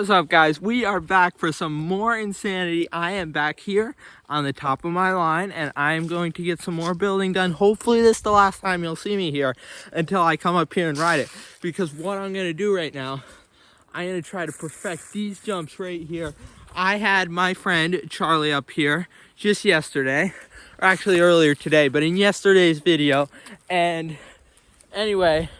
What's up, guys? We are back for some more insanity. I am back here on the top of my line, and I am going to get some more building done. Hopefully this is the last time you'll see me here until I come up here and ride it, because what I'm going to do right now, I'm going to try to perfect these jumps right here. I had my friend Charlie up here just yesterday, or actually earlier today, but in yesterday's video. And anyway,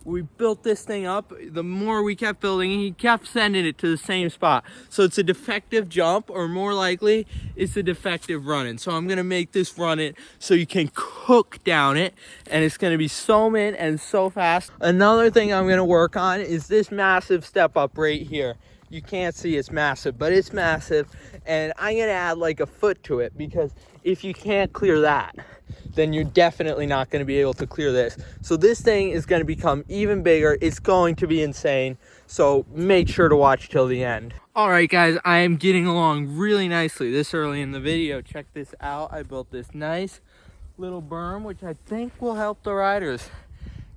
we built this thing up. The more we kept building, he kept sending it to the same spot. So it's a defective jump, or more likely, it's a defective run-in. So I'm gonna make this run-in so you can cook down it, and it's gonna be so mint and so fast. Another thing I'm gonna work on is this massive step up right here. You can't see it's massive, but it's massive, and I'm gonna add like a foot to it, because if you can't clear that, then you're definitely not going to be able to clear this. So this thing is going to become even bigger. It's going to be insane. So make sure to watch till the end. All right, guys, I am getting along really nicely this early in the video. Check this out. I built this nice little berm, which I think will help the riders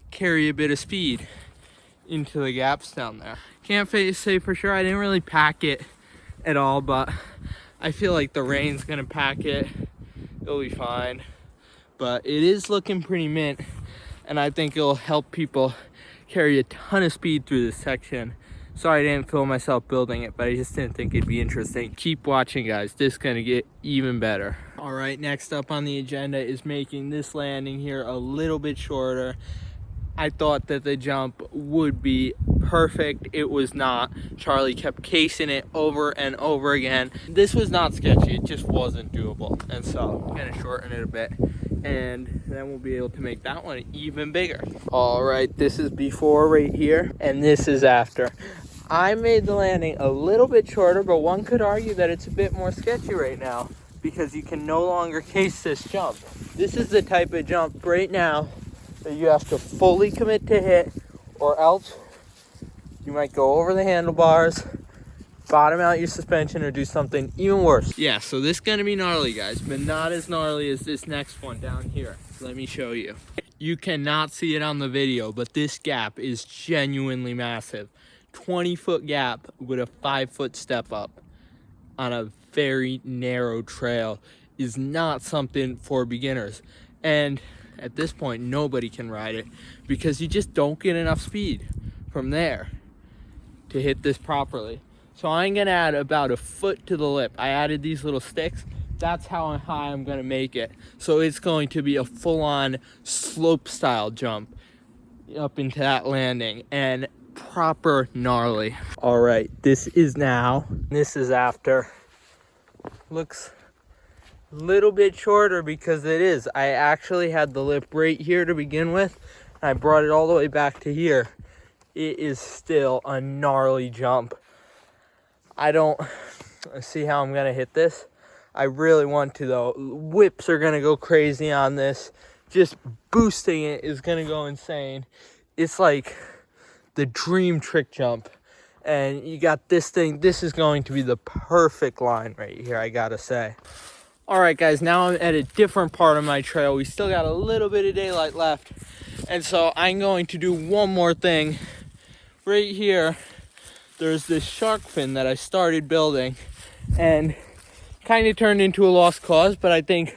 carry a bit of speed into the gaps down there. Can't say for sure. I didn't really pack it at all, but I feel like the rain's going to pack it. It'll be fine. But it is looking pretty mint, and I think it'll help people carry a ton of speed through this section. Sorry I didn't film myself building it, but I just didn't think it'd be interesting. Keep watching, guys. This is gonna get even better. All right, next up on the agenda is making this landing here a little bit shorter. I thought that the jump would be perfect. It was not. Charlie kept casing it over and over again. This was not sketchy. It just wasn't doable. And so I'm gonna shorten it a bit, and then we'll be able to make that one even bigger. All right, this is before right here, and this is after. I made the landing a little bit shorter, but one could argue that it's a bit more sketchy right now, because you can no longer case this jump. This is the type of jump right now that you have to fully commit to hit, or else you might go over the handlebars, bottom out your suspension, or do something even worse. Yeah, so this is gonna be gnarly, guys, but not as gnarly as this next one down here. Let me show you. You cannot see it on the video, but this gap is genuinely massive. 20-foot gap with a 5-foot step up on a very narrow trail is not something for beginners. And at this point, nobody can ride it, because you just don't get enough speed from there to hit this properly. So I'm gonna add about a foot to the lip. I added these little sticks. That's how high I'm gonna make it. So it's going to be a full-on slope style jump up into that landing, and proper gnarly. All right, this is now, this is after. Looks a little bit shorter because it is. I actually had the lip right here to begin with, and I brought it all the way back to here. It is still a gnarly jump. I don't see how I'm gonna hit this. I really want to, though. Whips are gonna go crazy on this. Just boosting it is gonna go insane. It's like the dream trick jump. And you got this thing. This is going to be the perfect line right here, I gotta say. All right, guys, now I'm at a different part of my trail. We still got a little bit of daylight left. And so I'm going to do one more thing. Right here, there's this shark fin that I started building and kind of turned into a lost cause, but I think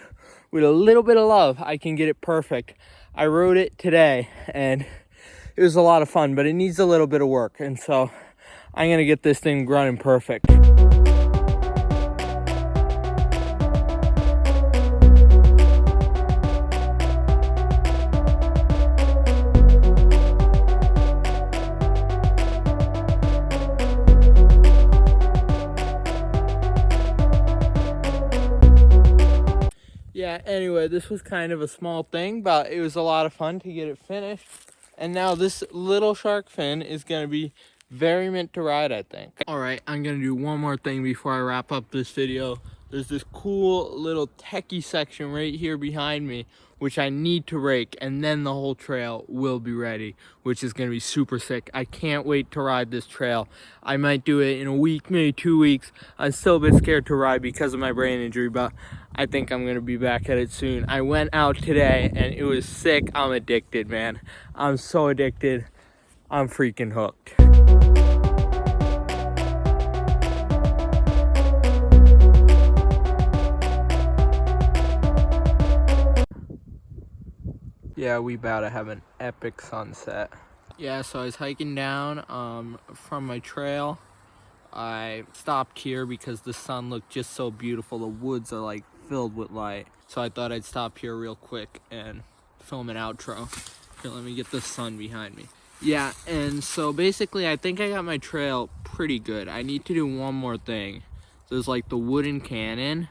with a little bit of love, I can get it perfect. I rode it today, and it was a lot of fun, but it needs a little bit of work. And so I'm gonna get this thing running perfect. Yeah, anyway, this was kind of a small thing, but it was a lot of fun to get it finished. And now this little shark fin is going to be very mint to ride, I think. All right, I'm going to do one more thing before I wrap up this video. There's this cool little techie section right here behind me, which I need to rake, and then the whole trail will be ready, which is going to be super sick. I can't wait to ride this trail. I might do it in a week, maybe 2 weeks. I'm still a bit scared to ride because of my brain injury, but I think I'm going to be back at it soon. I went out today, and it was sick. I'm addicted, man. I'm so addicted. I'm freaking hooked. Yeah, we about to have an epic sunset. Yeah, so I was hiking down from my trail. I stopped here because the sun looked just so beautiful. The woods are like filled with light. So I thought I'd stop here real quick and film an outro. Here, let me get the sun behind me. Yeah, and so basically I think I got my trail pretty good. I need to do one more thing. There's like the wooden cannon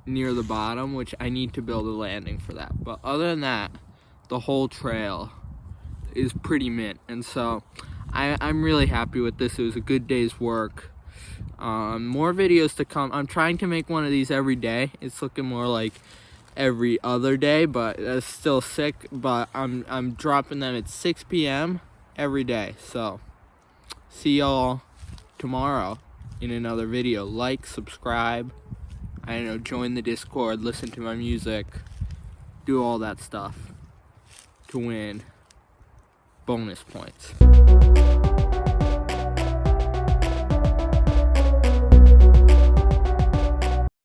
near the bottom, which I need to build a landing for that. But other than that, the whole trail is pretty mint. And so I'm really happy with this. It was a good day's work. More videos to come. I'm trying to make one of these every day. It's looking more like every other day, but that's still sick. But I'm dropping them at 6 p.m. every day. So see y'all tomorrow in another video. Like, subscribe, I don't know, join the Discord, listen to my music, do all that stuff to win bonus points.